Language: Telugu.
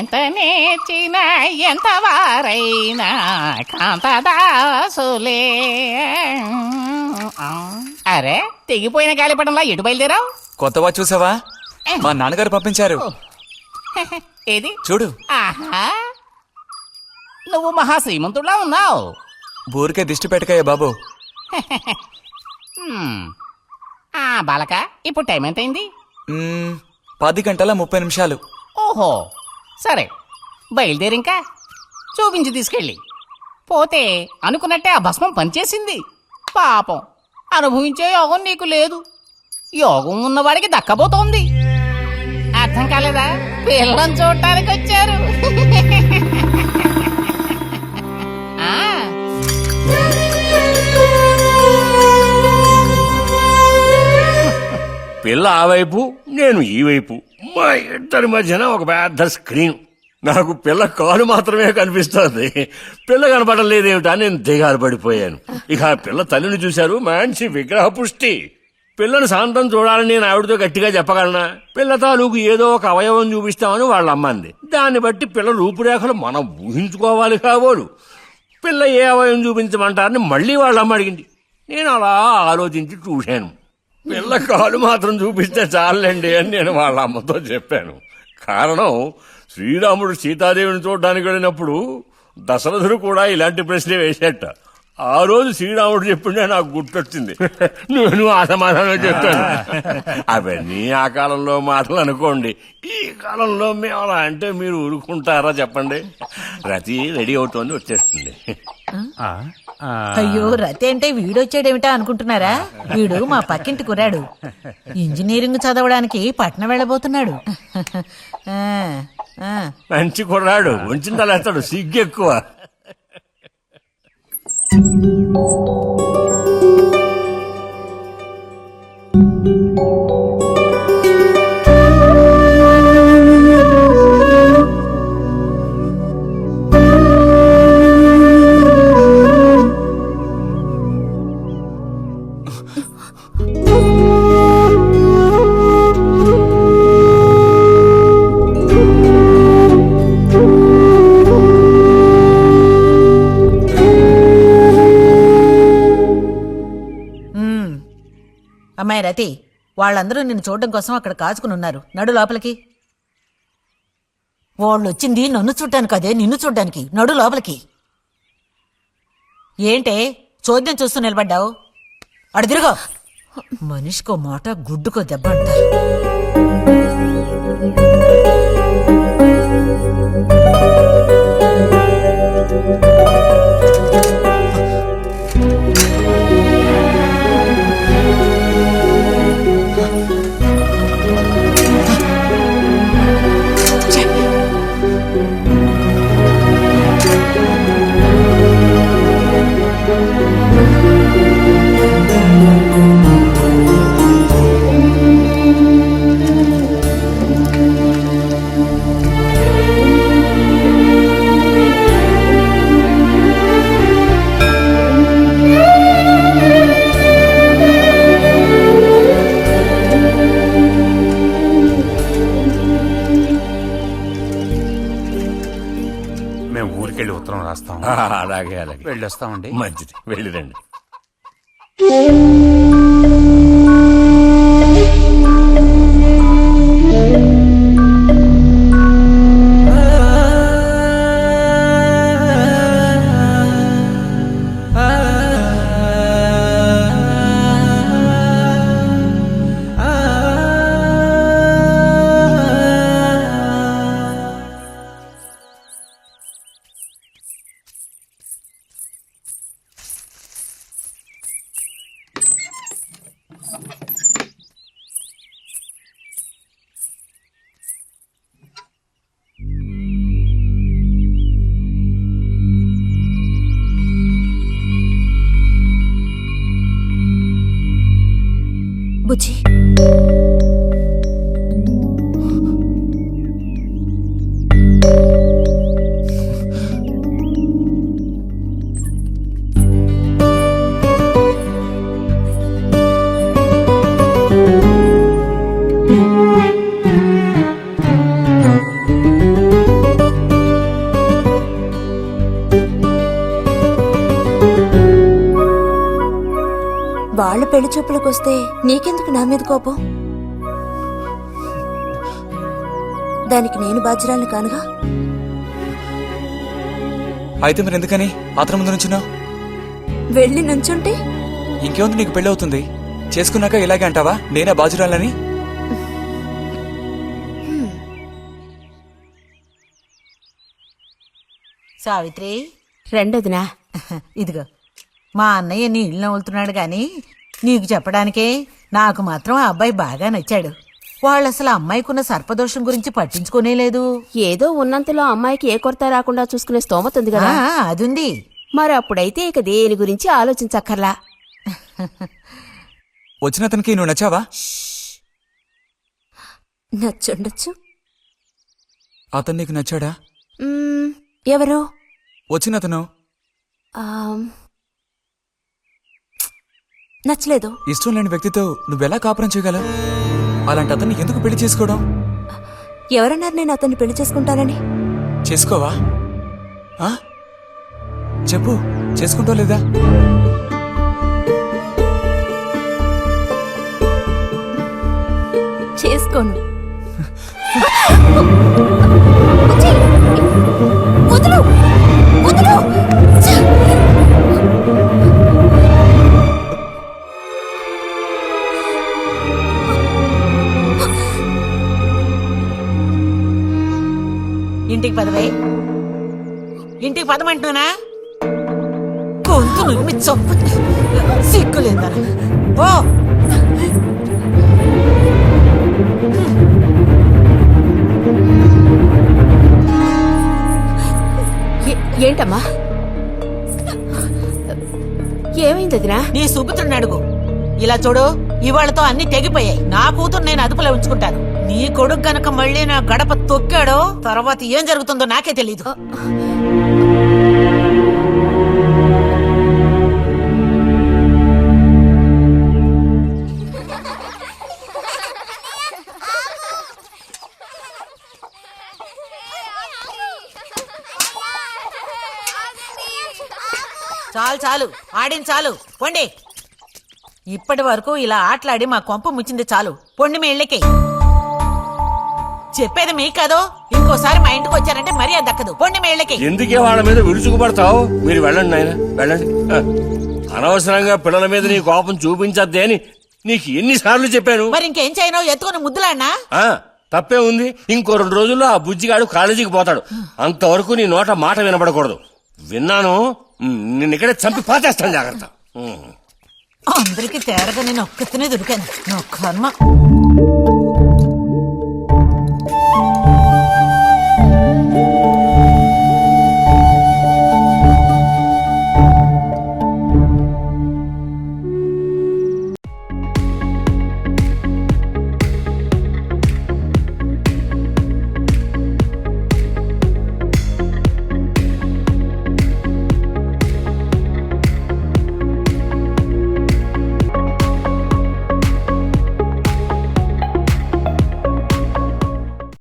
ఎంత నేర్చిన ఎంత వారైనా కాంతదాసులే. అరే తెగిపోయిన గాలిపటంలా ఎటు బయలుదేరావు? కొత్తవా చూసావా? మా నాన్నగారు పంపించారు. ఏది చూడు. ఆహా, నువ్వు మహా శ్రీమంతుడులా ఉన్నావు. ఊరికే దిష్టి పెట్టకయ్యా బాబు. బాలక, ఇప్పుడు టైం ఎంతైంది? 10:30 ఓహో, సరే బయలుదేరి ఇంకా చూపించి తీసుకెళ్ళి. పోతే అనుకున్నట్టే ఆ భస్మం పనిచేసింది. పాపం, అనుభవించే యోగం నీకు లేదు. యోగం ఉన్నవాడికి దక్కబోతోంది. అర్థం కాలేదా? పిల్లని చూడటానికి వచ్చారు. పిల్ల ఆ వైపు, నేను ఈ వైపు, మా ఇద్దరి మధ్యన ఒక పెద్ద స్క్రీన్. నాకు పిల్ల కాలు మాత్రమే కనిపిస్తోంది. పిల్ల కనపడలేదేమిటా నేను దిగాలు పడిపోయాను. ఇక ఆ పిల్ల తల్లిని చూశారు, మంచి విగ్రహ పుష్టి. పిల్లను శాంతం చూడాలని నేను ఆవిడతో గట్టిగా చెప్పగలనా? పిల్ల తాలూకు ఏదో ఒక అవయవం చూపిస్తామని వాళ్ళ అమ్మంది. దాన్ని బట్టి పిల్ల రూపురేఖలు మనం ఊహించుకోవాలి కాబోలు. పిల్ల ఏ అవయవం చూపించమంటారని మళ్ళీ వాళ్ళ అమ్మ అడిగింది. నేను అలా ఆలోచించి చూశాను. పిల్ల కాలు మాత్రం చూపిస్తే చాలండి అని నేను వాళ్ళ అమ్మతో చెప్పాను. కారణం, శ్రీరాముడు సీతాదేవిని చూడడానికి వెళ్ళినప్పుడు దశరథుడు కూడా ఇలాంటి ప్రశ్నే వేసేట. ఆ రోజు శ్రీరాముడు చెప్పిండే నాకు గుర్తొచ్చింది. నేను ఆ సమాధానం చెప్పాను. అవన్నీ ఆ కాలంలో మాటలు అనుకోండి. ఈ కాలంలో మేము అలా అంటే మీరు ఊరుకుంటారా చెప్పండి? రతి రెడీ అవుతోంది, వచ్చేస్తుంది. అయ్యో, రతి అంటే వీడొచ్చాడేమిటా అనుకుంటున్నారా? వీడు మా పక్కింటి కుర్రాడు. ఇంజనీరింగ్ చదవడానికి పట్నం వెళ్ళబోతున్నాడు. మంచి కుర్రాడు, ఉంచిందలేస్తాడు, సిగ్గు ఎక్కువ. అమ్మాయి రతి, వాళ్ళందరూ నిన్ను చూడడం కోసం అక్కడ కాచుకుని ఉన్నారు. నడు లోపలికి. వాళ్ళు వచ్చింది నన్ను చూడ్డానికి అదే, నిన్ను చూడ్డానికి. నడు లోపలికి. ఏంటే చోద్యం చూస్తూ నిలబడ్డావు? అడు తిరుగో. మనిషికో మాట, గుడ్డుకో దెబ్బ అంటారు. అలాగే అలాగే వెళ్ళొస్తామండి. మంచిది, వెళ్ళిరండి. మన పెళ్లి చూపులకు వస్తే నీకెందుకు నా మీద కోపం? దానికి నేను బాధ్యురాలు కానుగా. అయితే మరి ఎందుకని అతని ముందు నుంచున్నావు? వెళ్ళి నుంచుంటే ఇంకేముంది, నీకు పెళ్లి అవుతుంది. చేసుకున్నాక ఇలాగే అంటావా నేనే బాజురాలని? సావిత్రి, రెండోదినా. ఇదిగో మా అన్నయ్య నీ ఇల్లు నవ్వులుతున్నాడు గాని నీకు చెప్పడానికే నాకు మాత్రం ఆ అబ్బాయి బాగా నచ్చాడు. వాళ్ళు అసలు అమ్మాయికున్న సర్పదోషం గురించి పట్టించుకోనే లేదు. ఏదో ఉన్నంతలో అమ్మాయికి ఏ కొరత రాకుండా చూసుకునే స్తోమత ఉంది కదా. అదుంది. మరి అప్పుడైతే ఇక దేని గురించి ఆలోచించక్కర్లా. వచ్చిన అతనికి నువ్వు నచ్చావా? నచ్చుండొచ్చు. అతను నీకు నచ్చాడా? ఎవరు? వచ్చిన అతను నచ్చలేదు. ఇష్టం లేని వ్యక్తితో నువ్వెలా కాపురం చేయగలవు? అలాంటి అతన్ని ఎందుకు పెళ్లి చేసుకోవడం? ఎవరన్నారు నేను అతన్ని పెళ్లి చేసుకుంటానని? చేసుకోవా? ఆ? చెప్పు, చేసుకుంటావు లేదా? చేసుకోను. వదులు, వదులు. ఇంటికి పదవే. ఇంటికి పదమంటున్నానా? గొంతు నువ్వు చంపు. సిగ్గులేదా? ఓ ఏంటమ్మా, ఏమైంది వదినా? నీ సుపుత్రుని అడుగు. ఇలా చూడు, ఇవాళతో అన్ని తెగిపోయాయి. నా కూతురు నేను అదుపులో ఉంచుకుంటాను. నీ కొడుకు గనక మళ్ళీ నా గడప తొక్కాడో తర్వాత ఏం జరుగుతుందో నాకే తెలీదు. చాలు చాలు, ఆడింది చాలు, పొండి. ఇప్పటి వరకు ఇలా ఆటలాడి మా కొంప ముచ్చింది చాలు. పొండి మీ ఇళ్ళకి. చెప్పేది మీ కాదో, ఇంకోసారి మా ఇంటికి వచ్చారంటే మరీ అది దక్కదు. పొండి మీ ఇళ్ళకి. ఎందుకే వాళ్ళ మీద విరుచుకుపడతావు? మీరు వెళ్ళండి నాయన, వెళ్ళండి. అనవసరంగా పిల్లల మీద నీ కోపం చూపించద్దే అని నీకు ఎన్నిసార్లు చెప్పాను. మరి ఇంకేం చేయను? ఎత్తుకుని ముద్దులాడినా? తప్పే ఉంది. ఇంకో 2 రోజుల్లో ఆ బుజ్జిగాడు కాలేజీకి పోతాడు. అంతవరకు నీ నోట మాట వినబడకూడదు. విన్నాను, నిన్ను ఇక్కడే చంపి పాతేస్తాను, జాగ్రత్త. అందరికి తేరగా నేను ఒక్కతనే దొరికాను. నా కర్మ.